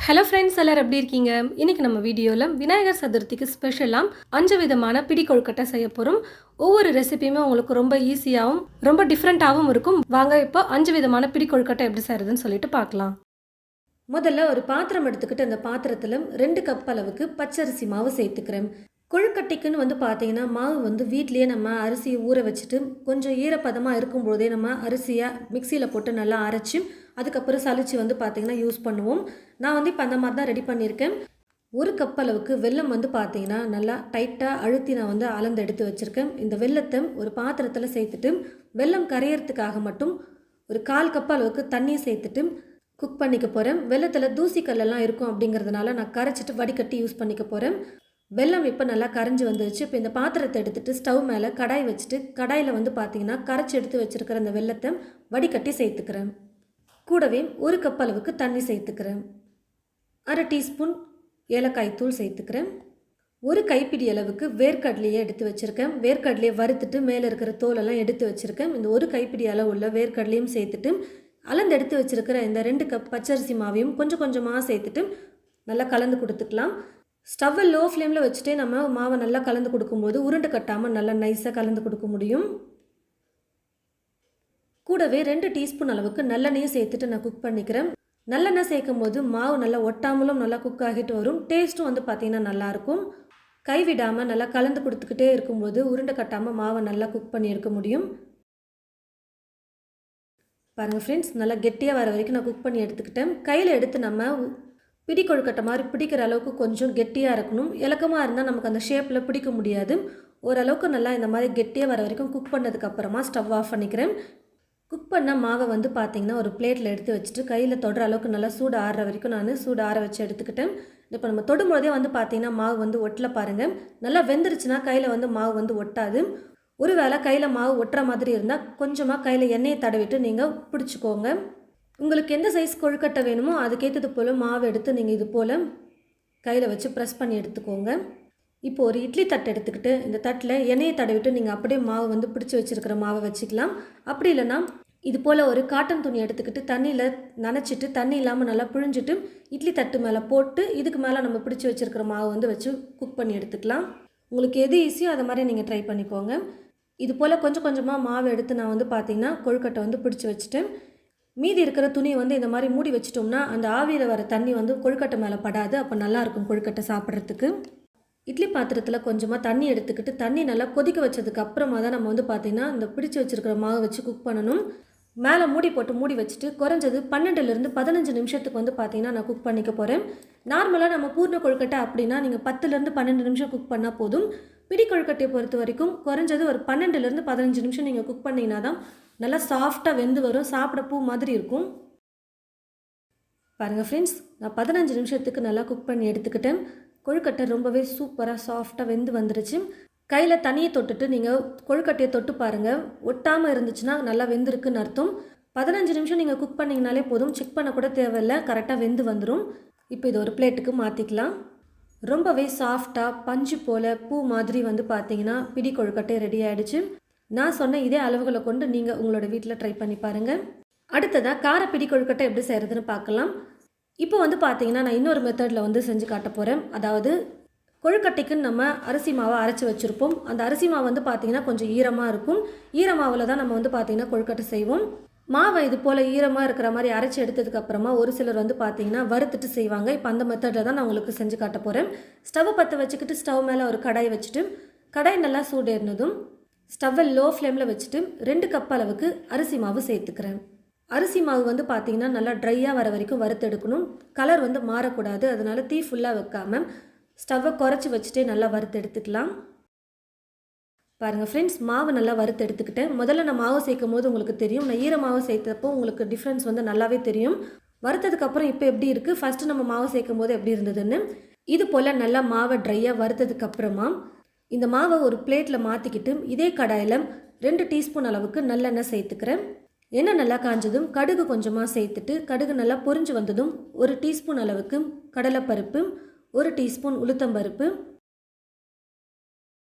Hello friends, எல்லாரும் எப்படி இருக்கீங்க? இன்னைக்கு நம்ம வீடியோவில் விநாயகர் சதுர்த்திக்கு ஸ்பெஷலாக 5 விதமான பிடி கொழுக்கட்டை செய்ய போகிறோம். ஒவ்வொரு ரெசிபியுமே உங்களுக்கு ரொம்ப ஈஸியாகவும் ரொம்ப டிஃப்ரெண்ட்டாகவும் இருக்கும். வாங்க இப்போ 5 விதமான பிடி கொழுக்கட்டை எப்படி செய்கிறதுன்னு சொல்லிட்டு பார்க்கலாம். முதல்ல ஒரு பாத்திரம் எடுத்துக்கிட்டு அந்த பாத்திரத்தில் 2 கப் அளவுக்கு பச்சரிசி மாவு சேர்த்துக்கிறேன். கொழுக்கட்டைக்குன்னு பார்த்தீங்கன்னா மாவு வீட்லேயே நம்ம அரிசியை ஊற வச்சுட்டு கொஞ்சம் ஈரப்பதமாக இருக்கும்போதே நம்ம அரிசியை மிக்சியில் போட்டு நல்லா அரைச்சி அதுக்கப்புறம் சலிச்சு பார்த்தீங்கன்னா யூஸ் பண்ணுவோம். நான் இப்போ அந்த மாதிரி தான் ரெடி பண்ணியிருக்கேன். ஒரு கப் அளவுக்கு வெல்லம் பார்த்தீங்கன்னா நல்லா டைட்டாக அழுத்தி நான் அளந்து எடுத்து வச்சுருக்கேன். இந்த வெல்லத்தை ஒரு பாத்திரத்தில் சேர்த்துட்டு வெல்லம் கரையிறதுக்காக மட்டும் ஒரு 1/4 கப் அளவுக்கு தண்ணியை சேர்த்துட்டு குக் பண்ணிக்க போகிறேன். வெல்லத்தில் தூசிக்கல்லாம் இருக்கும் அப்படிங்கிறதுனால நான் கரைச்சிட்டு வடிகட்டி யூஸ் பண்ணிக்க போகிறேன். வெல்லம் இப்போ நல்லா கரைஞ்சி வந்துருச்சு. இப்போ இந்த பாத்திரத்தை எடுத்துகிட்டு ஸ்டவ் மேலே கடாய் வச்சுட்டு கடாயில் பார்த்தீங்கன்னா கரைச்சி எடுத்து வச்சுருக்கிற அந்த வெல்லத்தை வடிகட்டி சேர்த்துக்கிறேன். கூடவே ஒரு கப் அளவுக்கு தண்ணி சேர்த்துக்கிறேன். 1/2 டீஸ்பூன் ஏலக்காய் தூள் சேர்த்துக்கிறேன். ஒரு கைப்பிடி அளவுக்கு வேர்க்கடலையை எடுத்து வச்சுருக்கேன். வேர்க்கடலையை வறுத்துட்டு மேலே இருக்கிற தோலெல்லாம் எடுத்து வச்சுருக்கேன். இந்த ஒரு கைப்பிடி அளவு உள்ள வேர்க்கடலையும் சேர்த்துட்டு அளந்து எடுத்து வச்சுருக்கிற இந்த 2 கப் பச்சரிசி மாவையும் கொஞ்சம் கொஞ்சமாக சேர்த்துட்டு நல்லா கலந்து கொடுத்துக்கலாம். ஸ்டவ்வை லோ ஃப்ளேமில் வச்சுட்டே நம்ம மாவை நல்லா கலந்து கொடுக்கும்போது உருண்டை கட்டாமல் நல்லா நைஸாக கலந்து கொடுக்க முடியும். கூடவே 2 டீஸ்பூன் அளவுக்கு நல்லெண்ணெயும் சேர்த்துட்டு நான் குக் பண்ணிக்கிறேன். நல்லெண்ணெய் சேர்க்கும் போது மாவு நல்லா ஒட்டாமலும் நல்லா குக் ஆகிட்டு வரும். டேஸ்ட்டும் பார்த்தீங்கன்னா நல்லாயிருக்கும். கைவிடாமல் நல்லா கலந்து கொடுத்துக்கிட்டே இருக்கும்போது உருண்டை கட்டாமல் மாவை நல்லா குக் பண்ணி எடுக்க முடியும். பாருங்கள் ஃப்ரெண்ட்ஸ், நல்லா கெட்டியாக வர வரைக்கும் நான் குக் பண்ணி எடுத்துக்கிட்டேன். கையில் எடுத்து நம்ம பிடி கொழுக்கட்டை மாதிரி பிடிக்கிற அளவுக்கு கொஞ்சம் கெட்டியாக இருக்கணும். இலக்கமாக இருந்தால் நமக்கு அந்த ஷேப்பில் பிடிக்க முடியாது. ஓரளவுக்கு நல்லா இந்த மாதிரி கெட்டியாக வர வரைக்கும் குக் பண்ணதுக்கப்புறமா ஸ்டவ் ஆஃப் பண்ணிக்கிறேன். குக் பண்ண மாவை பார்த்தீங்கன்னா ஒரு பிளேட்டில் எடுத்து வச்சுட்டு கையில் தொடுற அளவுக்கு நல்லா சூடு ஆறுற வரைக்கும் நான் சூடு ஆற வச்சு எடுத்துக்கிட்டேன். இப்போ நம்ம தொடும்போதே பார்த்தீங்கன்னா மாவு ஒட்டல பாருங்கள். நல்லா வெந்துருச்சுன்னா கையில் மாவு ஒட்டாது. ஒருவேளை கையில் மாவு ஒட்டுற மாதிரி இருந்தால் கொஞ்சமாக கையில் எண்ணெயை தடவிட்டு நீங்கள் பிடிச்சிக்கோங்க. உங்களுக்கு எந்த சைஸ் கொழுக்கட்டை வேணுமோ அதுக்கேற்றது போல் மாவு எடுத்து நீங்கள் இது போல் கையில் வச்சு ப்ரெஸ் பண்ணி எடுத்துக்கோங்க. இப்போ ஒரு இட்லி தட்டு எடுத்துக்கிட்டு இந்த தட்டில் எண்ணெயை தடவிட்டு நீங்கள் அப்படியே மாவு பிடிச்சி வச்சுருக்கிற மாவை வச்சுக்கலாம். அப்படி இல்லைன்னா இது போல் ஒரு காட்டன் துணி எடுத்துக்கிட்டு தண்ணியில் நனைச்சிட்டு தண்ணி இல்லாமல் நல்லா புழிஞ்சிட்டு இட்லி தட்டு மேலே போட்டு இதுக்கு மேலே நம்ம பிடிச்சி வச்சுருக்கிற மாவு வச்சு குக் பண்ணி எடுத்துக்கலாம். உங்களுக்கு எது ஈஸியோ அதை மாதிரி நீங்கள் ட்ரை பண்ணிக்கோங்க. இது போல் கொஞ்சம் கொஞ்சமாக மாவு எடுத்து நான் பார்த்தீங்கன்னா கொழுக்கட்டை பிடிச்சி வச்சுட்டேன். மீதி இருக்கிற துணியை இந்த மாதிரி மூடி வச்சிட்டோம்னா அந்த ஆவியில் வர தண்ணி கொழுக்கட்டை மேலே படாது. அப்போ நல்லாயிருக்கும் கொழுக்கட்டை சாப்பிட்றதுக்கு. இட்லி பாத்திரத்தில் கொஞ்சமாக தண்ணி எடுத்துக்கிட்டு தண்ணி நல்லா கொதிக்க வச்சதுக்கு அப்புறமா தான் நம்ம பார்த்தீங்கன்னா இந்த பிடிச்சி வச்சுருக்கிற மாவை வச்சு குக் பண்ணணும். மேலே மூடி போட்டு மூடி வச்சுட்டு குறைஞ்சது 12லேருந்து 15 நிமிஷத்துக்கு பார்த்தீங்கன்னா நான் குக் பண்ணிக்க போகிறேன். நார்மலாக நம்ம பூர்ண கொழுக்கட்டை அப்படின்னா நீங்கள் 10லேருந்து 12 நிமிஷம் குக் பண்ணால் போதும். பிடி கொழுக்கட்டையை பொறுத்த வரைக்கும் குறைஞ்சது ஒரு 12லேருந்து 15 நிமிஷம் நீங்கள் குக் பண்ணிங்கன்னா தான் நல்லா சாஃப்டாக வெந்து வரும். சாப்பிட பூ மாதிரி இருக்கும். பாருங்கள் ஃப்ரெண்ட்ஸ், நான் 15 நிமிஷத்துக்கு நல்லா குக் பண்ணி எடுத்துக்கிட்டேன். கொழுக்கட்டை ரொம்பவே சூப்பராக சாஃப்டாக வெந்து வந்துருச்சு. கையில் தண்ணியை தொட்டுட்டு நீங்கள் கொழுக்கட்டையை தொட்டு பாருங்கள். ஒட்டாமல் இருந்துச்சுன்னா நல்லா வெந்திருக்குன்னு அர்த்தம். 15 நிமிஷம் நீங்கள் குக் பண்ணிங்கனாலே போதும். செக் பண்ண கூட தேவையில்லை, கரெக்டாக வெந்து வந்துடும். இப்போ இது ஒரு பிளேட்டுக்கு மாற்றிக்கலாம். ரொம்பவே சாஃப்டாக பஞ்சு போல் பூ மாதிரி பார்த்தீங்கன்னா பிடி கொழுக்கட்டை ரெடி ஆகிடுச்சு. நான் சொன்ன இதே அளவுகளை கொண்டு நீங்கள் உங்களோட வீட்டில் ட்ரை பண்ணி பாருங்கள். அடுத்ததாக கார பிடி கொழுக்கட்டை எப்படி செய்கிறதுன்னு பார்க்கலாம். இப்போ பார்த்தீங்கன்னா நான் இன்னொரு மெத்தடில் செஞ்சு காட்ட போகிறேன். அதாவது கொழுக்கட்டைக்குன்னு நம்ம அரிசி மாவை அரைச்சி வச்சுருப்போம். அந்த அரிசி மாவு பார்த்தீங்கன்னா கொஞ்சம் ஈரமாக இருக்கும். ஈரமாவில் தான் நம்ம பார்த்தீங்கன்னா கொழுக்கட்டை செய்வோம். மாவை இது போல் ஈரமாக இருக்கிற மாதிரி அரைச்சி எடுத்ததுக்கப்புறமா ஒரு சிலர் பார்த்தீங்கன்னா வறுத்துட்டு செய்வாங்க. இப்போ அந்த மெத்தடில் தான் நான் உங்களுக்கு செஞ்சு காட்ட போகிறேன். ஸ்டவ்வை பற்ற வச்சுக்கிட்டு ஸ்டவ் மேலே ஒரு கடாய் வச்சுட்டு கடாய் நல்லா சூடேறினதும் ஸ்டவ்வை லோ ஃப்ளேமில் வச்சுட்டு 2 கப் அளவுக்கு அரிசி மாவு சேர்த்துக்கிறேன். அரிசி மாவு பார்த்தீங்கன்னா நல்லா ட்ரையாக வர வரைக்கும் வறுத்தெடுக்கணும். கலர் மாறக்கூடாது. அதனால் தீ ஃபுல்லாக வைக்காமல் ஸ்டவ்வை குறைச்சி வச்சுட்டே நல்லா வறுத்து எடுத்துக்கலாம். பாருங்கள் ஃப்ரெண்ட்ஸ், மாவு நல்லா வறுத்து எடுத்துக்கிட்டேன். முதல்ல நான் மாவு சேர்க்கும் போது உங்களுக்கு தெரியும். நான் ஈர மாவு சேர்த்தப்போ உங்களுக்கு டிஃப்ரென்ஸ் நல்லாவே தெரியும். வறுத்ததுக்கப்புறம் இப்போ எப்படி இருக்குது, ஃபஸ்ட்டு நம்ம மாவு சேர்க்கும் போது எப்படி இருந்ததுன்னு. இது போல் நல்லா மாவை ட்ரையாக வறுத்ததுக்கப்புறமா இந்த மாவை ஒரு பிளேட்டில் மாற்றிக்கிட்டு இதே கடாயில் 2 டீஸ்பூன் அளவுக்கு நல்லெண்ணெய் சேர்த்துக்கிறேன். எண்ணெய் நல்லா காஞ்சதும் கடுகு கொஞ்சமாக சேர்த்துட்டு கடுகு நல்லா பொரிஞ்சு வந்ததும் 1 டீஸ்பூன் அளவுக்கு கடலைப்பருப்பு, 1 டீஸ்பூன் உளுத்தம்பருப்பு,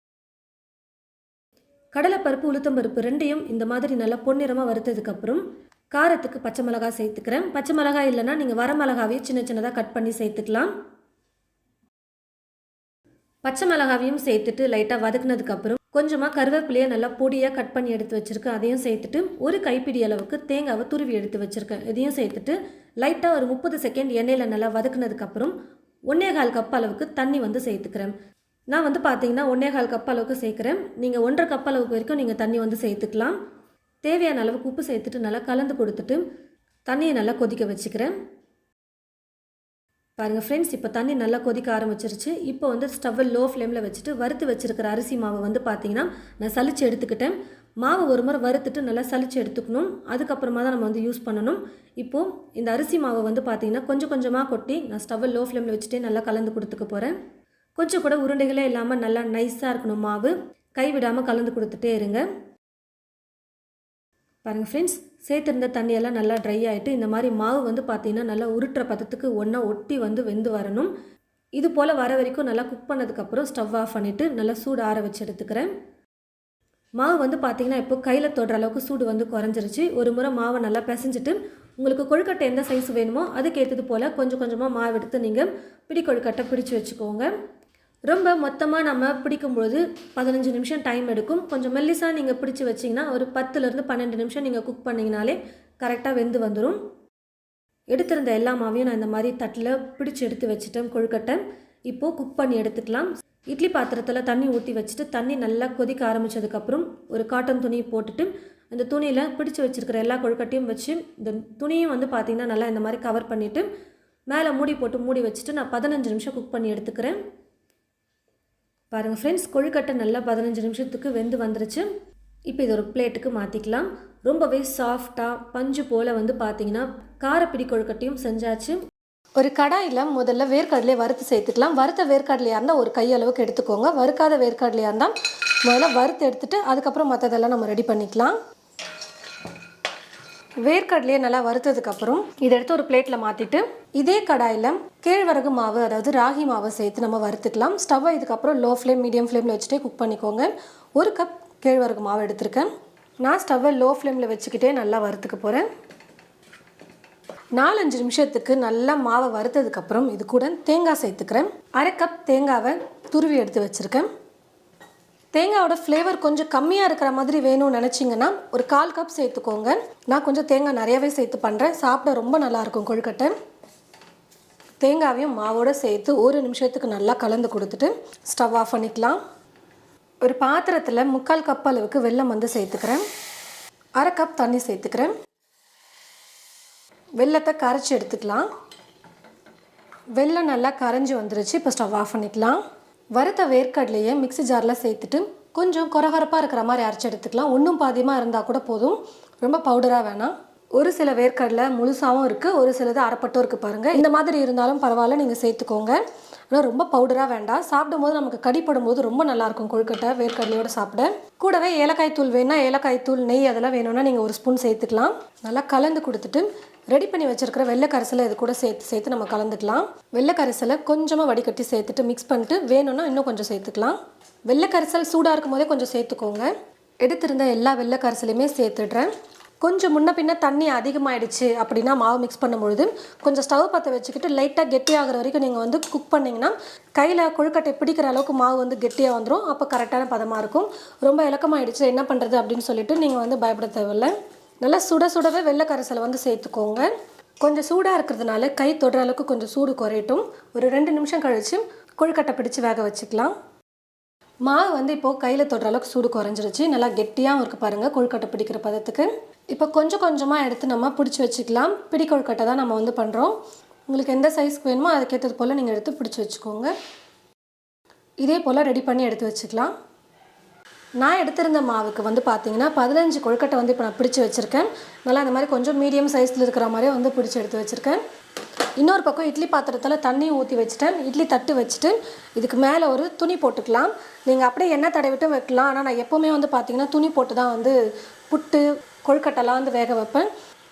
கடலைப்பருப்பு உளுத்தம்பருப்பு ரெண்டையும் இந்த மாதிரி நல்லா பொன்னிறமாக வறுத்ததுக்கப்புறம் காரத்துக்கு பச்சை மிளகாய் சேர்த்துக்கிறேன். பச்சை மிளகாய் இல்லைன்னா நீங்கள் வரமிளகாவையும் சின்ன சின்னதாக கட் பண்ணி சேர்த்துக்கலாம். பச்சை மிளகாவையும் சேர்த்துட்டு லைட்டாக வதக்குனதுக்கப்புறம் கொஞ்சமாக கருவேப்பிலையை நல்லா பொடியாக கட் பண்ணி எடுத்து வச்சுருக்கேன். அதையும் சேர்த்துட்டு ஒரு கைப்பிடி அளவுக்கு தேங்காவை துருவி எடுத்து வச்சுருக்கேன். இதையும் சேர்த்துட்டு லைட்டாக ஒரு 30 செகண்ட் எண்ணெயில் நல்லா வதக்குனதுக்கப்புறம் 1/4 கப் அளவுக்கு தண்ணி வந்து சேர்த்துக்கிறேன். நான் வந்து பார்த்தீங்கன்னா 1/4 கப் அளவுக்கு சேர்க்குறேன். நீங்கள் 1.5 கப் அளவுக்கு வரைக்கும் நீங்கள் தண்ணி வந்து சேர்த்துக்கலாம். தேவையான அளவுக்கு உப்பு சேர்த்துட்டு நல்லா கலந்து கொடுத்துட்டு தண்ணியை நல்லா கொதிக்க வச்சுக்கிறேன். பாருங்கள் ஃப்ரெண்ட்ஸ், இப்போ தண்ணி நல்லா கொதிக்க ஆரம்பிச்சிருச்சு. இப்போ வந்து ஸ்டவ்வை லோ ஃப்ளேமில் வச்சுட்டு வறுத்து வச்சுருக்கிற அரிசி மாவை வந்து பார்த்திங்கன்னா நான் சலிச்சு எடுத்துக்கிட்டேன். மாவு ஒரு முறை வறுத்துட்டு நல்லா சலிச்சு எடுத்துக்கணும். அதுக்கப்புறமா தான் நம்ம வந்து யூஸ் பண்ணணும். இப்போது இந்த அரிசி மாவை வந்து பார்த்திங்கன்னா கொஞ்சம் கொஞ்சமாக கொட்டி நான் ஸ்டவ்வை லோ ஃப்ளேமில் வச்சுட்டே நல்லா கலந்து கொடுத்துக்க போகிறேன். கொஞ்சம் கூட உருண்டைகளே இல்லாமல் நல்லா நைஸாக இருக்கணும் மாவு. கைவிடாமல் கலந்து கொடுத்துட்டே இருங்க. பாருங்கள் ஃப்ரெண்ட்ஸ், சேர்த்துருந்த தண்ணியெல்லாம் நல்லா ட்ரை ஆகிட்டு இந்த மாதிரி மாவு வந்து பார்த்திங்கன்னா நல்லா உருட்டுற பதத்துக்கு ஒன்றா ஒட்டி வந்து வெந்து வரணும். இது போல் வர வரைக்கும் நல்லா குக் பண்ணதுக்கப்புறம் ஸ்டவ் ஆஃப் பண்ணிவிட்டு நல்லா சூடு ஆற வச்சு எடுத்துக்கிறேன். மாவு வந்து பார்த்திங்கன்னா இப்போ கையில் தொடுற அளவுக்கு சூடு வந்து குறைஞ்சிருச்சு. ஒரு முறை மாவை நல்லா பிசைஞ்சிட்டு உங்களுக்கு கொழுக்கட்டை எந்த சைஸ் வேணுமோ அதுக்கேற்றது போல் கொஞ்சம் கொஞ்சமாக மாவு எடுத்து நீங்கள் பிடி கொழுக்கட்டை பிடிச்சி வச்சுக்கோங்க. ரொம்ப மொத்தமாக நம்ம பிடிக்கும்பொழுது 15 நிமிஷம் டைம் எடுக்கும். கொஞ்சம் மெல்லிசாக நீங்கள் பிடிச்சி வச்சிங்கன்னா ஒரு 10லேருந்து 12 நிமிஷம் நீங்கள் குக் பண்ணிங்கனாலே கரெக்டாக வெந்து வந்துடும். எடுத்திருந்த எல்லா மாவையும் நான் இந்த மாதிரி தட்டில் பிடிச்சி எடுத்து வச்சுட்டேன் கொழுக்கட்டை. இப்போது குக் பண்ணி எடுத்துக்கலாம். இட்லி பாத்திரத்தில் தண்ணி ஊற்றி வச்சுட்டு தண்ணி நல்லா கொதிக்க ஆரம்பித்ததுக்கப்புறம் ஒரு காட்டன் துணியை போட்டுட்டு அந்த துணியில் பிடிச்சி வச்சுருக்கிற எல்லா கொழுக்கட்டையும் வச்சு இந்த துணியும் வந்து பார்த்திங்கன்னா நல்லா இந்த மாதிரி கவர் பண்ணிவிட்டு மேலே மூடி போட்டு மூடி வச்சுட்டு நான் 15 நிமிஷம் குக் பண்ணி எடுத்துக்கிறேன். பாருங்கள் ஃப்ரெண்ட்ஸ், கொழுக்கட்டை நல்லா 15 நிமிஷத்துக்கு வெந்து வந்துருச்சு. இப்போ இது ஒரு பிளேட்டுக்கு மாற்றிக்கலாம். ரொம்பவே சாஃப்டாக பஞ்சு போல் வந்து பார்த்திங்கன்னா காரப்பிடி கொழுக்கட்டையும் செஞ்சாச்சு. ஒரு கடாயில் முதல்ல வேர்க்கடலையை வறுத்து சேர்த்துக்கலாம். வறுத்த வேர்க்கடலையாக இருந்தால் ஒரு கையளவுக்கு எடுத்துக்கோங்க. வறுக்காத வேர்க்கடலையாக இருந்தால் முதல்ல வறுத்து எடுத்துகிட்டு அதுக்கப்புறம் மற்றதெல்லாம் நம்ம ரெடி பண்ணிக்கலாம். வேர்க்கடலையை நல்லா வறுத்ததுக்கப்புறம் இதை எடுத்து ஒரு பிளேட்டில் மாற்றிட்டு இதே கடாயில் கேழ்வரகு மாவு அதாவது ராகி மாவை சேர்த்து நம்ம வறுத்துக்கலாம். ஸ்டவ்வை இதுக்கப்புறம் லோ ஃப்ளேம் மீடியம் ஃப்ளேமில் வச்சுட்டே குக் பண்ணிக்கோங்க. 1 கப் கேழ்வரகு மாவு எடுத்திருக்கேன். நான் ஸ்டவ்வை லோ ஃப்ளேமில் வச்சுக்கிட்டே நல்லா வறுத்துக்க போகிறேன். 4-5 நிமிஷத்துக்கு நல்லா மாவை வறுத்ததுக்கப்புறம் இது கூட தேங்காய் சேர்த்துக்கிறேன். 1/2 கப் தேங்காவை துருவி எடுத்து வச்சுருக்கேன். தேங்காயோட ஃப்ளேவர் கொஞ்சம் கம்மியாக இருக்கிற மாதிரி வேணும்னு நினச்சிங்கன்னா ஒரு 1/4 கப் சேர்த்துக்கோங்க. நான் கொஞ்சம் தேங்காய் நிறையவே சேர்த்து பண்ணுறேன். சாப்பிட ரொம்ப நல்லாயிருக்கும் கொழுக்கட்டை. தேங்காவையும் மாவோடு சேர்த்து 1 நிமிஷத்துக்கு நல்லா கலந்து கொடுத்துட்டு ஸ்டவ் ஆஃப் பண்ணிக்கலாம். ஒரு பாத்திரத்தில் 3/4 கப் அளவுக்கு வெல்லம் வந்து சேர்த்துக்கிறேன். 1/2 கப் தண்ணி சேர்த்துக்கிறேன். வெல்லத்தை கரைச்சி எடுத்துக்கலாம். வெல்லம் நல்லா கரைஞ்சி வந்துருச்சு. இப்போ ஸ்டவ் ஆஃப் பண்ணிக்கலாம். வறுத்த வேர்க்கடலையை மிக்ஸி ஜாரில் சேர்த்துட்டு கொஞ்சம் கொரகொரப்பாக இருக்கிற மாதிரி அரைச்சி எடுத்துக்கலாம். ஒன்றும் பாதியமாக இருந்தால் கூட போதும், ரொம்ப பவுடராக வேணாம். ஒரு சில வேர்க்கடலை முழுசாகவும் இருக்குது, ஒரு சிலது அரைப்பட்டும் இருக்குது பாருங்கள். இந்த மாதிரி இருந்தாலும் பரவாயில்ல, நீங்கள் சேர்த்துக்கோங்க. ஆனால் ரொம்ப பவுடராக வேண்டாம். சாப்பிடும்போது நமக்கு கடிப்படும் போது ரொம்ப நல்லாயிருக்கும் கொழுக்கட்டை வேர்க்கடலையோடு சாப்பிட. கூடவே ஏலக்காய் தூள் வேணால் ஏலக்காய் தூள், நெய் அதெல்லாம் வேணும்னா நீங்கள் 1 ஸ்பூன் சேர்த்துக்கலாம். நல்லா கலந்து கொடுத்துட்டு ரெடி பண்ணி வச்சுருக்கிற வெள்ளை கரைசலை இது கூட சேர்த்து நம்ம கலந்துக்கலாம். வெள்ளை கரைசலை கொஞ்சமாக வடிகட்டி சேர்த்துட்டு மிக்ஸ் பண்ணிட்டு வேணும்னா இன்னும் கொஞ்சம் சேர்த்துக்கலாம். வெள்ளை கரைசல் சூடாக இருக்கும் போதே கொஞ்சம் சேர்த்துக்கோங்க. எடுத்திருந்த எல்லா வெள்ளை கரைசலையுமே சேர்த்துடுறேன். கொஞ்சம் முன்ன பின்ன தண்ணி அதிகமாகிடுச்சு அப்படின்னா மாவு மிக்ஸ் பண்ணும்பொழுது கொஞ்சம் ஸ்டவ் பற்ற வச்சுக்கிட்டு லைட்டாக கெட்டியாகிற வரைக்கும் நீங்கள் வந்து குக் பண்ணிங்கன்னா கையில் கொழுக்கட்டை பிடிக்கிற அளவுக்கு மாவு வந்து கெட்டியாக வந்துடும். அப்போ கரெக்டான பதமாக இருக்கும். ரொம்ப இலக்கமாகிடுச்சு என்ன பண்ணுறது அப்படின்னு சொல்லிட்டு நீங்கள் வந்து பயப்பட தேவையில்லை. நல்லா சுட சுடவே வெள்ளை கரைசலை வந்து சேர்த்துக்கோங்க. கொஞ்சம் சூடாக இருக்கிறதுனால கை தொடுற அளவுக்கு கொஞ்சம் சூடு குறையட்டும். ஒரு 2 நிமிஷம் கழித்து கொழுக்கட்டை பிடிச்சி வேக வச்சுக்கலாம். மாவு வந்து இப்போது கையில் தொடுற அளவுக்கு சூடு குறைஞ்சிருச்சு. நல்லா கெட்டியாகவும் இருக்குது பாருங்கள் கொழுக்கட்டை பிடிக்கிற பதத்துக்கு. இப்போ கொஞ்சம் கொஞ்சமாக எடுத்து நம்ம பிடிச்சி வச்சுக்கலாம். பிடி கொழுக்கட்டை தான் நம்ம வந்து பண்ணுறோம். உங்களுக்கு எந்த சைஸ்க்கு வேணுமோ அதுக்கேற்றது போல் நீங்கள் எடுத்து பிடிச்சி வச்சுக்கோங்க. இதே போல் ரெடி பண்ணி எடுத்து வச்சுக்கலாம். நான் எடுத்திருந்த மாவுக்கு வந்து பார்த்திங்கன்னா 15 கொழுக்கட்டை வந்து இப்போ நான் பிடிச்சி வச்சுருக்கேன். நல்லா இந்த மாதிரி கொஞ்சம் மீடியம் சைஸில் இருக்கிற மாதிரியே வந்து பிடிச்சி எடுத்து வச்சுருக்கேன். இன்னொரு பக்கம் இட்லி பாத்திரத்தில் தண்ணி ஊற்றி வச்சுட்டேன். இட்லி தட்டு வச்சுட்டு இதுக்கு மேலே ஒரு துணி போட்டுக்கலாம். நீங்கள் அப்படியே எண்ணெய் தடவிட்டு வைக்கலாம். ஆனால் நான் எப்போவுமே வந்து பார்த்திங்கன்னா துணி போட்டு தான் வந்து புட்டு கொழுக்கட்டைலாம் வந்து வேக வைப்பேன்.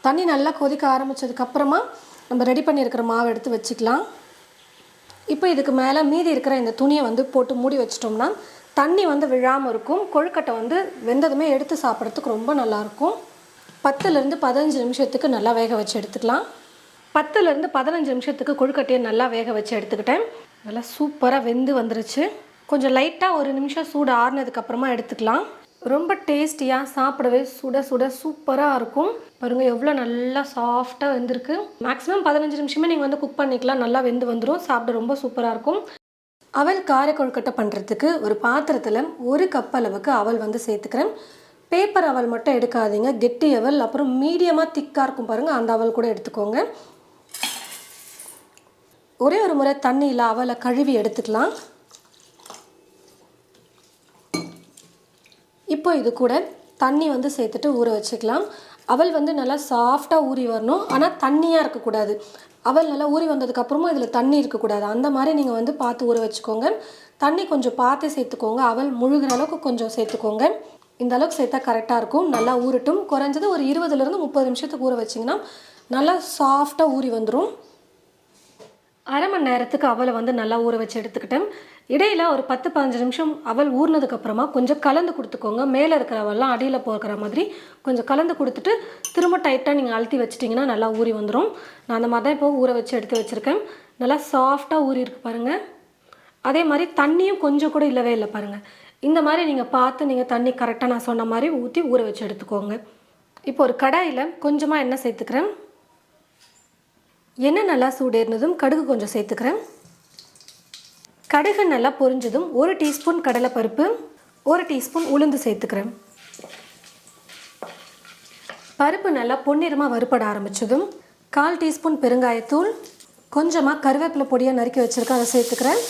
தண்ணி நல்லா கொதிக்க ஆரம்பித்ததுக்கப்புறமா நம்ம ரெடி பண்ணியிருக்கிற மாவு எடுத்து வச்சுக்கலாம். இப்போ இதுக்கு மேலே மீதி இருக்கிற இந்த துணியை வந்து போட்டு மூடி வச்சிட்டோம்னா தண்ணி வந்து விழாமல் இருக்கும். கொழுக்கட்டை வந்து வெந்ததுமே எடுத்து சாப்பிட்றதுக்கு ரொம்ப நல்லாயிருக்கும். 10லேருந்து 15 நிமிஷத்துக்கு நல்லா வேக வச்சு எடுத்துக்கலாம். 10லேருந்து 15 நிமிஷத்துக்கு கொழுக்கட்டையை நல்லா வேக வச்சு எடுத்துக்கிட்டேன். நல்லா சூப்பராக வெந்து வந்துருச்சு. கொஞ்சம் லைட்டாக ஒரு நிமிஷம் சூடு ஆறுனதுக்கப்புறமா எடுத்துக்கலாம். ரொம்ப டேஸ்டியாக சாப்பிடவே சுட சுட சூப்பராக இருக்கும். பாருங்கள் எவ்வளோ நல்லா சாஃப்டாக வெந்திருக்கு. மேக்ஸிமம் 15 நிமிஷமே நீங்கள் வந்து குக் பண்ணிக்கலாம். நல்லா வெந்து வந்துடும். சாப்பிட ரொம்ப சூப்பராக இருக்கும். அவல் கார கொழுக்கட்டை பண்ணுறதுக்கு ஒரு பாத்திரத்தில் 1 கப் அளவுக்கு அவல் வந்து சேர்த்துக்கிறேன். பேப்பர் அவல் மட்டும் எடுக்காதீங்க. கெட்டி அவல், அப்புறம் மீடியமாக திக்காக இருக்கும் பாருங்கள், அந்த அவல் கூட எடுத்துக்கோங்க. ஒரே ஒரு முறை தண்ணியில் அவலை கழுவி எடுத்துக்கலாம். இப்போ இது கூட தண்ணி வந்து சேர்த்துட்டு ஊற வச்சுக்கலாம். அவல் வந்து நல்லா சாஃப்டாக ஊறி வரணும். ஆனால் தண்ணியாக இருக்கக்கூடாது. அவல் நல்லா ஊறி வந்ததுக்கப்புறமும் இதில் தண்ணி இருக்கக்கூடாது. அந்த மாதிரி நீங்கள் வந்து பார்த்து ஊற வச்சுக்கோங்க. தண்ணி கொஞ்சம் பார்த்து சேர்த்துக்கோங்க. அவல் முழுகிற அளவுக்கு கொஞ்சம் சேர்த்துக்கோங்க. இந்த அளவுக்கு சேர்த்தா கரெக்டாக இருக்கும். நல்லா ஊறட்டும். குறைஞ்சது ஒரு 20லேருந்து 30 நிமிஷத்துக்கு ஊற வச்சிங்கன்னா நல்லா சாஃப்டாக ஊறி வந்துடும். அரை மணி நேரத்துக்கு அவலை வந்து நல்லா ஊற வச்சு எடுத்துக்கிட்டேன். இடையில் ஒரு 10-15 நிமிஷம் அவல் ஊறினதுக்கப்புறமா கொஞ்சம் கலந்து கொடுத்துக்கோங்க. மேலே இருக்கிற அவெல்லாம் அடியில் போகிற மாதிரி கொஞ்சம் கலந்து கொடுத்துட்டு திரும்ப டைட்டாக நீங்கள் அழுத்தி வச்சிட்டிங்கன்னா நல்லா ஊறி வந்துடும். நான் அந்த மாதிரி தான் இப்போ ஊற வச்சு எடுத்து வச்சுருக்கேன். நல்லா சாஃப்டாக ஊறி இருக்கு பாருங்கள். அதே மாதிரி தண்ணியும் கொஞ்சம் கூட இல்லவே இல்லை பாருங்கள். இந்த மாதிரி நீங்கள் பார்த்து நீங்கள் தண்ணி கரெக்டாக நான் சொன்ன மாதிரி ஊற்றி ஊற வச்சு எடுத்துக்கோங்க. இப்போ ஒரு கடாயில் கொஞ்சமாக எண்ணெய் சேர்த்துக்கிறேன். எண்ணெய் நல்லா சூடேறினதும் கடுகு கொஞ்சம் சேர்த்துக்கிறேன். கடுகு நல்லா பொரிஞ்சதும் 1 டீஸ்பூன் கடலைப்பருப்பு, 1 டீஸ்பூன் உளுந்து சேர்த்துக்கிறேன். பருப்பு நல்லா பொன்னிறமாக வறுபட ஆரம்பித்ததும் 1/4 டீஸ்பூன் பெருங்காயத்தூள், கொஞ்சமாக கருவேப்பிலை பொடியாக நறுக்கி வச்சுருக்கேன், அதை சேர்த்துக்கிறேன்.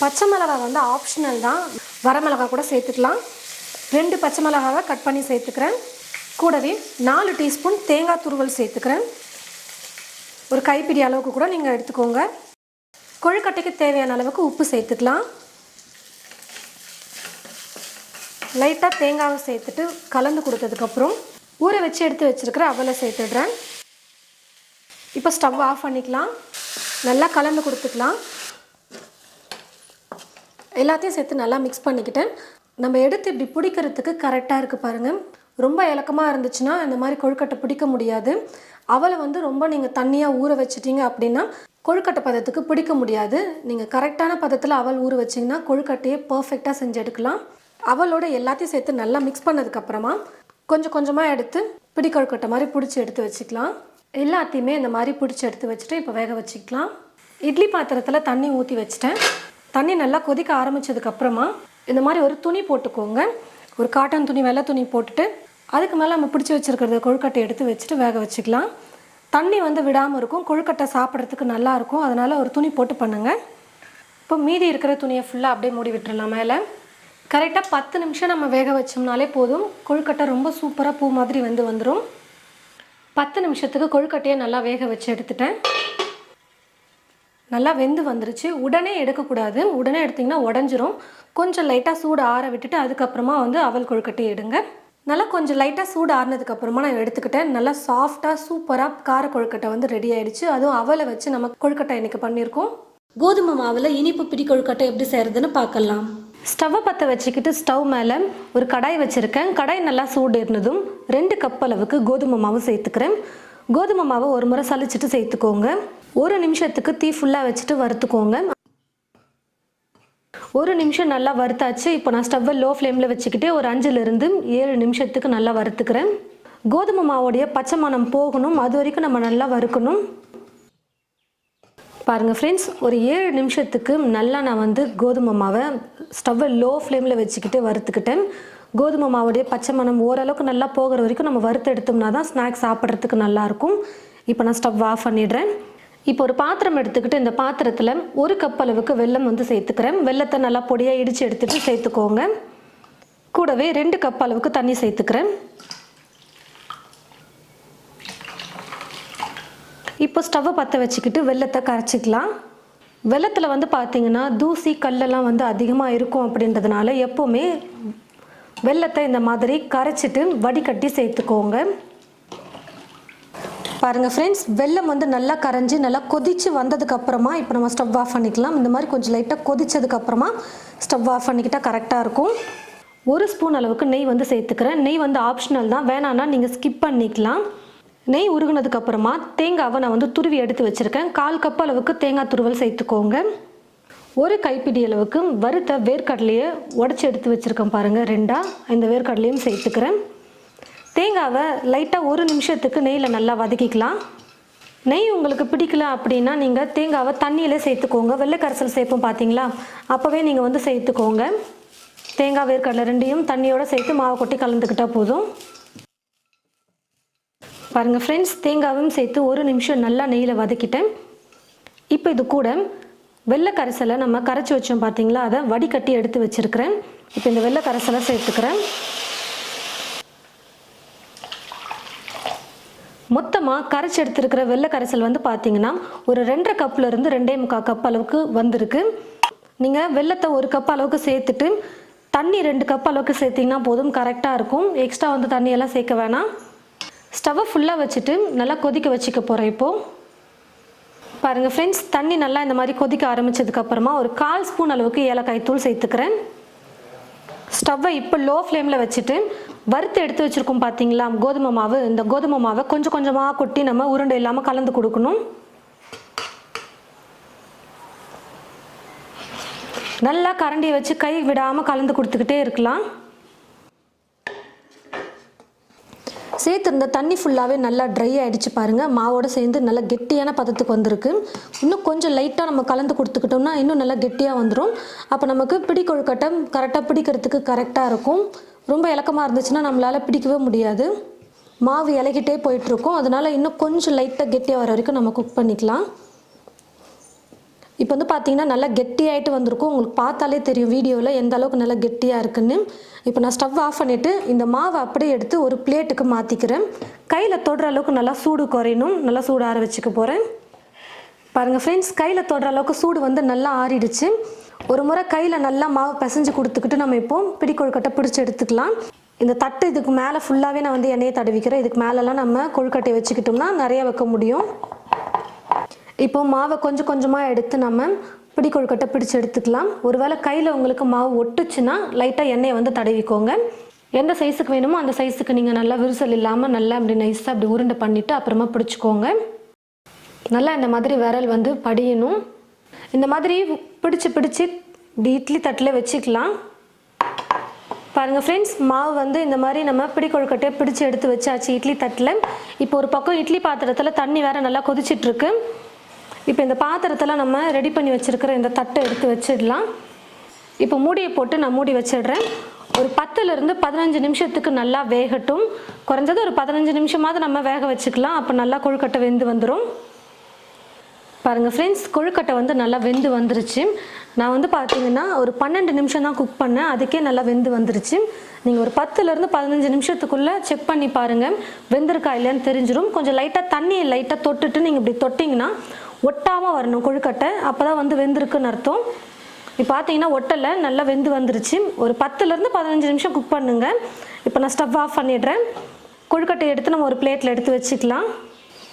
பச்சை மிளகாய் வந்து ஆப்ஷனல் தான். வரமிளகாய் கூட சேர்த்துக்கலாம். 2 பச்சை மிளகாவை கட் பண்ணி சேர்த்துக்கிறேன். கூடவே 4 டீஸ்பூன் தேங்காய் துருவல் சேர்த்துக்கிறேன். ஒரு கைப்பிடி அளவுக்கு கூட நீங்கள் எடுத்துக்கோங்க. கொழுக்கட்டைக்கு தேவையான அளவுக்கு உப்பு சேர்த்துக்கலாம். லைட்டாக தேங்காவை சேர்த்துட்டு கலந்து கொடுத்ததுக்கப்புறம் ஊற வச்சு எடுத்து வச்சுருக்கிற அவலை சேர்த்துடுறேன். இப்போ ஸ்டவ் ஆஃப் பண்ணிக்கலாம். நல்லா கலந்து கொடுத்துக்கலாம். எல்லாத்தையும் சேர்த்து நல்லா மிக்ஸ் பண்ணிக்கிட்டேன். நம்ம எடுத்து இப்படி பிடிக்கிறதுக்கு கரெக்டாக இருக்குது பாருங்கள். ரொம்ப இலக்கமாக இருந்துச்சுன்னா இந்த மாதிரி கொழுக்கட்டை பிடிக்க முடியாது. அவலை வந்து ரொம்ப நீங்கள் தண்ணியாக ஊற வச்சிட்டிங்க அப்படின்னா கொழுக்கட்டை பதத்துக்கு பிடிக்க முடியாது. நீங்கள் கரெக்டான பதத்தில் அவல் ஊற வச்சிங்கன்னா கொழுக்கட்டையை பர்ஃபெக்டாக செஞ்சு எடுக்கலாம். அவளோட எல்லாத்தையும் சேர்த்து நல்லா மிக்ஸ் பண்ணதுக்கப்புறமா கொஞ்சம் கொஞ்சமாக எடுத்து பிடி கொழுக்கட்டை மாதிரி பிடிச்சி எடுத்து வச்சுக்கலாம். எல்லாத்தையுமே இந்த மாதிரி பிடிச்சி எடுத்து வச்சுட்டு இப்போ வேக வச்சுக்கலாம். இட்லி பாத்திரத்தில் தண்ணி ஊற்றி வச்சுட்டேன். தண்ணி நல்லா கொதிக்க ஆரம்பித்ததுக்கப்புறமா இந்த மாதிரி ஒரு துணி போட்டுக்கோங்க. ஒரு காட்டன் துணி, வெள்ளை துணி போட்டுட்டு அதுக்கு மேலே நம்ம பிடிச்சி வச்சுருக்கிறத கொழுக்கட்டை எடுத்து வச்சுட்டு வேக வச்சுக்கலாம். தண்ணி வந்து விடாமல் இருக்கும். கொழுக்கட்டை சாப்பிட்றதுக்கு நல்லாயிருக்கும். அதனால் ஒரு துணி போட்டு பண்ணுங்கள். இப்போ மீதி இருக்கிற துணியை ஃபுல்லாக அப்படியே மூடி விட்டுடலாம். மேலே கரெக்டாக 10 நிமிஷம் நம்ம வேக வச்சோம்னாலே போதும். கொழுக்கட்டை ரொம்ப சூப்பராக பூ மாதிரி வந்துடும். 10 நிமிஷத்துக்கு கொழுக்கட்டையை நல்லா வேக வச்சு எடுத்துட்டேன். நல்லா வெந்து வந்துருச்சு. உடனே எடுக்கக்கூடாது. உடனே எடுத்திங்கன்னா உடஞ்சிரும். கொஞ்சம் லைட்டாக சூடு ஆற விட்டுட்டு அதுக்கப்புறமா வந்து அவல் கொழுக்கட்டை எடுங்க. நல்லா கொஞ்சம் லைட்டாக சூடு ஆறினதுக்கப்புறமா நான் எடுத்துக்கிட்டேன். நல்லா சாஃப்டாக சூப்பராக கார கொழுக்கட்டை வந்து ரெடி ஆகிடுச்சு. அதுவும் அவலை வச்சு நம்ம கொழுக்கட்டை இன்றைக்கி பண்ணியிருக்கோம். கோதுமை மாவில் இனிப்பு பிடி கொழுக்கட்டை எப்படி செய்கிறதுன்னு பார்க்கலாம். ஸ்டவ்வை பற்ற வச்சுக்கிட்டு ஸ்டவ் மேலே ஒரு கடாய் வச்சுருக்கேன். கடாய் நல்லா சூடு இருந்ததும் 2 கப் அளவுக்கு கோதுமை மாவு சேர்த்துக்கிறேன். கோதுமை மாவை ஒரு முறை சலிச்சிட்டு சேர்த்துக்கோங்க. 1 நிமிஷத்துக்கு தீ ஃபுல்லாக வச்சுட்டு வறுத்துக்கோங்க. 1 நிமிஷம் நல்லா வறுத்தாச்சு. இப்போ நான் ஸ்டவ்வை லோ ஃப்ளேமில் வச்சுக்கிட்டு ஒரு 5லேருந்து 7 நிமிஷத்துக்கு நல்லா வறுத்துக்கிறேன். கோதுமை மாவோடைய பச்சை மணம் போகணும். அது வரைக்கும் நம்ம நல்லா வறுக்கணும். பாருங்கள் ஃப்ரெண்ட்ஸ், ஒரு 7 நிமிஷத்துக்கு நல்லா நான் வந்து கோதுமை மாவை ஸ்டவ்வை லோ ஃப்ளேமில் வச்சுக்கிட்டு வறுத்துக்கிட்டேன். கோதுமை மாவுடைய பச்சை மணம் ஓரளவுக்கு நல்லா போகிற வரைக்கும் நம்ம வறுத்து எடுத்தோம்னா தான் ஸ்நாக்ஸ் சாப்பிட்றதுக்கு நல்லாயிருக்கும். இப்போ நான் ஸ்டவ் ஆஃப் பண்ணிடுறேன். இப்போ ஒரு பாத்திரம் எடுத்துக்கிட்டு இந்த பாத்திரத்தில் 1 கப் அளவுக்கு வெல்லம் வந்து சேர்த்துக்கிறேன். வெல்லத்தை நல்லா பொடியாக இடித்து எடுத்துகிட்டு சேர்த்துக்கோங்க. கூடவே 2 கப் அளவுக்கு தண்ணி சேர்த்துக்கிறேன். இப்போ ஸ்டவ்வை பற்ற வச்சுக்கிட்டு வெல்லத்தை கரைச்சிக்கலாம். வெல்லத்தில் வந்து பார்த்திங்கன்னா தூசி கல்லெல்லாம் வந்து அதிகமாக இருக்கும். அப்படின்றதுனால எப்போவுமே வெல்லத்தை இந்த மாதிரி கரைச்சிட்டு வடிகட்டி சேர்த்துக்கோங்க. பாருங்கள் ஃப்ரெண்ட்ஸ், வெல்லம் வந்து நல்லா கரைஞ்சி நல்லா கொதித்து வந்ததுக்கப்புறமா இப்போ நம்ம ஸ்டவ் ஆஃப் பண்ணிக்கலாம். இந்த மாதிரி கொஞ்சம் லைட்டாக கொதித்ததுக்கப்புறமா ஸ்டவ் ஆஃப் பண்ணிக்கிட்டால் கரெக்டாக இருக்கும். 1 ஸ்பூன் அளவுக்கு நெய் வந்து சேர்த்துக்கிறேன். நெய் வந்து ஆப்ஷனல் தான், வேணான்னா நீங்கள் ஸ்கிப் பண்ணிக்கலாம். நெய் உருகுனதுக்கப்புறமா தேங்காவை நான் வந்து துருவி எடுத்து வச்சுருக்கேன். 1/4 கப் அளவுக்கு தேங்காய் துருவல் சேர்த்துக்கோங்க. 1 கைப்பிடி அளவுக்கு வறுத்த வேர்க்கடலையை உடச்சி எடுத்து வச்சுருக்கேன் பாருங்கள், 2 இந்த வேர்க்கடலையும் சேர்த்துக்கிறேன். தேங்காவை லைட்டாக 1 நிமிஷத்துக்கு நெய்யில் நல்லா வதக்கிக்கலாம். நெய் உங்களுக்கு பிடிக்கல அப்படின்னா நீங்கள் தேங்காவை தண்ணியிலே சேர்த்துக்கோங்க. வெள்ளை கரைசல் சேர்ப்போம் பார்த்தீங்களா, அப்போவே நீங்கள் வந்து சேர்த்துக்கோங்க. தேங்காய் வேர்க்கடலை 2யும் தண்ணியோடு சேர்த்து மாவை கொட்டி கலந்துக்கிட்டால் போதும். பாருங்கள் ஃப்ரெண்ட்ஸ், தேங்காவும் சேர்த்து 1 நிமிஷம் நல்லா நெய்யில் வதக்கிட்டேன். இப்போ இது கூட வெள்ளை கரைசலை நம்ம கரைச்சி வச்சோம் பார்த்தீங்களா, அதை வடிகட்டி எடுத்து வச்சுருக்கிறேன். இப்போ இந்த வெள்ளை கரைசலை சேர்த்துக்கிறேன். மொத்தமாக கரைச்சி எடுத்துருக்கிற வெள்ளை கரைசல் வந்து பார்த்தீங்கன்னா ஒரு 2.5 கப்லேருந்து 2.25 கப் அளவுக்கு வந்திருக்கு. நீங்கள் வெள்ளத்தை 1 கப் அளவுக்கு சேர்த்துட்டு தண்ணி 2 கப் அளவுக்கு சேர்த்திங்கன்னா போதும், கரெக்டாக இருக்கும். எக்ஸ்ட்ரா வந்து தண்ணியெல்லாம் சேர்க்க வேணாம். ஸ்டவ்வை ஃபுல்லாக வச்சுட்டு நல்லா கொதிக்க வச்சுக்க போகிறேன். இப்போது பாருங்கள் ஃப்ரெண்ட்ஸ், தண்ணி நல்லா இந்த மாதிரி கொதிக்க ஆரம்பித்ததுக்கப்புறமா ஒரு 1/4 ஸ்பூன் அளவுக்கு ஏலக்காய் தூள் சேர்த்துக்கிறேன். ஸ்டவ்வை இப்போ லோ ஃப்ளேமில் வச்சுட்டு வறுத்து எடுத்து வச்சுருக்கோம் பார்த்தீங்களா கோதுமை மாவு, இந்த கோதுமை மாவை கொஞ்சம் கொஞ்சமாக கொட்டி நம்ம உருண்டை இல்லாமல் கலந்து கொடுக்கணும். நல்லா கரண்டியை வச்சு கை விடாமல் கலந்து கொடுத்துக்கிட்டே இருக்கலாம். சேர்த்துருந்த தண்ணி ஃபுல்லாகவே நல்லா ட்ரை ஆகிடுச்சு பாருங்கள். மாவோடு சேர்ந்து நல்லா கெட்டியான பதத்துக்கு வந்திருக்கு. இன்னும் கொஞ்சம் லைட்டாக நம்ம கலந்து கொடுத்துக்கிட்டோம்னா இன்னும் நல்லா கெட்டியாக வந்துடும். அப்போ நமக்கு பிடி கொழுக்கட்டை கரெக்டாக பிடிக்கிறதுக்கு கரெக்டாக இருக்கும். ரொம்ப இலக்கமாக இருந்துச்சுன்னா நம்மளால் பிடிக்கவே முடியாது. மாவு இலகிட்டே போயிட்டுருக்கும். அதனால் இன்னும் கொஞ்சம் லைட்டாக கெட்டியாக வர வரைக்கும் நம்ம குக் பண்ணிக்கலாம். இப்போ வந்து பார்த்திங்கன்னா நல்லா கெட்டியாகிட்டு வந்திருக்கும். உங்களுக்கு பார்த்தாலே தெரியும் வீடியோவில் எந்த அளவுக்கு நல்லா கெட்டியாக இருக்குன்னு. இப்போ நான் ஸ்டவ் ஆஃப் பண்ணிவிட்டு இந்த மாவை அப்படியே எடுத்து ஒரு பிளேட்டுக்கு மாற்றிக்கிறேன். கையில் தொடுற அளவுக்கு நல்லா சூடு குறையணும். நல்லா சூடு ஆற வச்சுக்க போகிறேன். பாருங்கள் ஃப்ரெண்ட்ஸ், கையில் தொடுற அளவுக்கு சூடு வந்து நல்லா ஆறிடுச்சு. ஒரு முறை கையில் நல்லா மாவு பிசைஞ்சு கொடுத்துக்கிட்டு நம்ம இப்போது பிடி கொழுக்கட்டை பிடிச்சி எடுத்துக்கலாம். இந்த தட்டு இதுக்கு மேலே ஃபுல்லாகவே நான் வந்து எண்ணெயை தடவிக்கிறேன். இதுக்கு மேலெல்லாம் நம்ம கொழுக்கட்டையை வச்சுக்கிட்டோம்னா நிறைய வைக்க முடியும். இப்போ மாவை கொஞ்சம் கொஞ்சமாக எடுத்து நம்ம பிடி கொழுக்கட்டை பிடிச்சி எடுத்துக்கலாம். ஒருவேளை கையில் உங்களுக்கு மாவு ஒட்டுச்சுன்னா லைட்டாக எண்ணெயை வந்து தடவிக்கோங்க. எந்த சைஸுக்கு வேணுமோ அந்த சைஸுக்கு நீங்கள் நல்லா விரிசல் இல்லாமல் நல்லா அப்படி நைஸாக அப்படி உருண்டை பண்ணிவிட்டு அப்புறமா பிடிச்சிக்கோங்க. நல்லா இந்த மாதிரி விரல் வந்து படியணும். இந்த மாதிரி பிடிச்சி இப்படி இட்லி தட்டில் வச்சுக்கலாம். பாருங்கள் ஃப்ரெண்ட்ஸ், மாவு வந்து இந்த மாதிரி நம்ம பிடி கொழுக்கட்டையை பிடிச்சி எடுத்து வச்சாச்சு இட்லி தட்டில். இப்போ ஒரு பக்கம் இட்லி பாத்திரத்தில் தண்ணி வேறு நல்லா கொதிச்சிட்ருக்கு. இப்போ இந்த பாத்திரத்தில் நம்ம ரெடி பண்ணி வச்சுருக்கிற இந்த தட்டை எடுத்து வச்சிடலாம். இப்போ மூடியை போட்டு நான் மூடி வச்சிடுறேன். ஒரு 10லேருந்து 15 நிமிஷத்துக்கு நல்லா வேகட்டும். குறைஞ்சது ஒரு 15 நிமிஷமாவது நம்ம வேக வச்சுக்கலாம். அப்போ நல்லா கொழுக்கட்டை வெந்து வந்துடும். பாருங்கள் ஃப்ரெண்ட்ஸ், கொழுக்கட்டை வந்து நல்லா வெந்து வந்துருச்சு. நான் வந்து பார்த்தீங்கன்னா ஒரு 12 நிமிஷம் தான் குக் பண்ணேன். அதுக்கே நல்லா வெந்து வந்துருச்சு. நீங்கள் ஒரு 10லேருந்து 15 நிமிஷத்துக்குள்ளே செக் பண்ணி பாருங்கள், வெந்திருக்கா இல்லையான்னு தெரிஞ்சிடும். கொஞ்சம் லைட்டாக தண்ணியை லைட்டாக தொட்டுட்டு நீங்கள் இப்படி தொட்டிங்கன்னா ஒட்டாமல் வரணும் கொழுக்கட்டை. அப்போ தான் வந்து வெந்திருக்குன்னு அர்த்தம். இப்போ பார்த்தீங்கன்னா ஒட்டலை, நல்லா வெந்து வந்துருச்சு. ஒரு 10லேருந்து 15 நிமிஷம் குக் பண்ணுங்க. இப்போ நான் ஸ்டவ் ஆஃப் பண்ணிடுறேன். கொழுக்கட்டை எடுத்து நம்ம ஒரு பிளேட்டில் எடுத்து வச்சுக்கலாம்.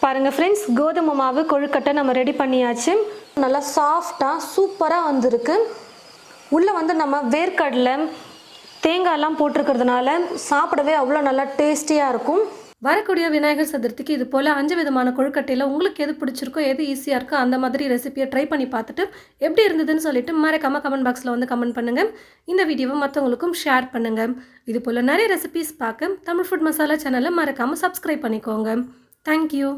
பாருங்கள் ஃப்ரெண்ட்ஸ், கோதுமை மாவு கொழுக்கட்டை நம்ம ரெடி பண்ணியாச்சு. நல்லா சாஃப்டாக சூப்பராக வந்திருக்கு. உள்ளே வந்து நம்ம வேர்க்கடலை தேங்காயெல்லாம் போட்டிருக்கிறதுனால சாப்பிடவே அவ்வளோ நல்லா டேஸ்டியாக இருக்கும். வரக்கூடிய விநாயகர் சதுர்த்திக்கு இது போல் 5 விதமான கொழுக்கட்டையில் உங்களுக்கு எது பிடிச்சிருக்கோ, எது ஈஸியாக இருக்கோ அந்த மாதிரி ரெசிபியை ட்ரை பண்ணி பார்த்துட்டு எப்படி இருந்ததுன்னு சொல்லிட்டு மறக்காம கமெண்ட் பாக்ஸில் வந்து கமெண்ட் பண்ணுங்கள். இந்த வீடியோவை மற்றவங்களுக்கும் ஷேர் பண்ணுங்கள். இது போல் நிறைய ரெசிபிஸ் பார்க்க தமிழ் ஃபுட் மசாலா சேனலை மறக்காமல் சப்ஸ்கிரைப் பண்ணிக்கோங்க. தேங்க்யூ.